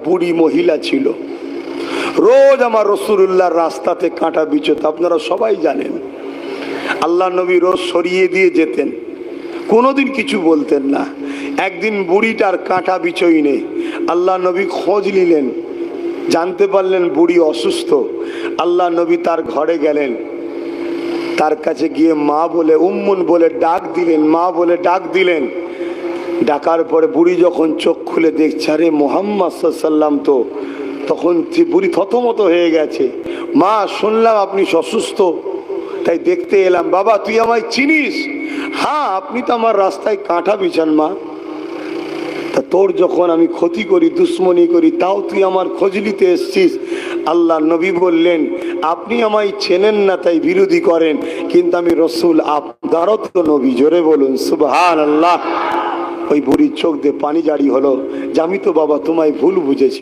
বুড়ি মহিলা ছিল, রোজ আমার রাসূলুল্লাহর রাস্তাতে কাঁটা বিচত, আপনারা সবাই জানেন। আল্লাহ নবী রোজ সরিয়ে দিয়ে যেতেন, কোনোদিন কিছু বলতেন না। একদিন বুড়িটার কাঁটা বিচই নেই, আল্লাহ নবী খোঁজ নিলেন, জানতে পারলেন বুড়ি অসুস্থ। আল্লাহ নবী তার ঘরে গেলেন, তার কাছে গিয়ে মা বলে উম্মুন বলে ডাক দিলেন, মা বলে ডাক দিলেন। ডাকার পরে বুড়ি যখন চোখ খুলে দেখছে, আরে মুহাম্মদ সাল্লাল্লাহু আলাইহি ওয়াসাল্লাম তো, তখন বুড়ি থতমত হয়ে গেছে। মা, শুনলাম আপনি অসুস্থ, তাই দেখতে এলাম। বাবা, তুই আমায় চিনিস? হ্যাঁ, আপনি তো আমার রাস্তায় কাঁটা বিছান মা। তা তোর যখন আমি ক্ষতি করি, দুশ্মনী করি, তাও তুই আমার খোঁজ নিতে এসছিস? আল্লাহ নবী বললেন, আপনি আমায় চেনেন না তাই বিরোধী করেন, কিন্তু আমি রসুল, আপনারও তো নবী। জোরে বলুন সুবহানাল্লাহ। ওই বুড়ির চোখ দিয়ে পানি জারি হলো যে আমি তো বাবা তোমায় ভুল বুঝেছি।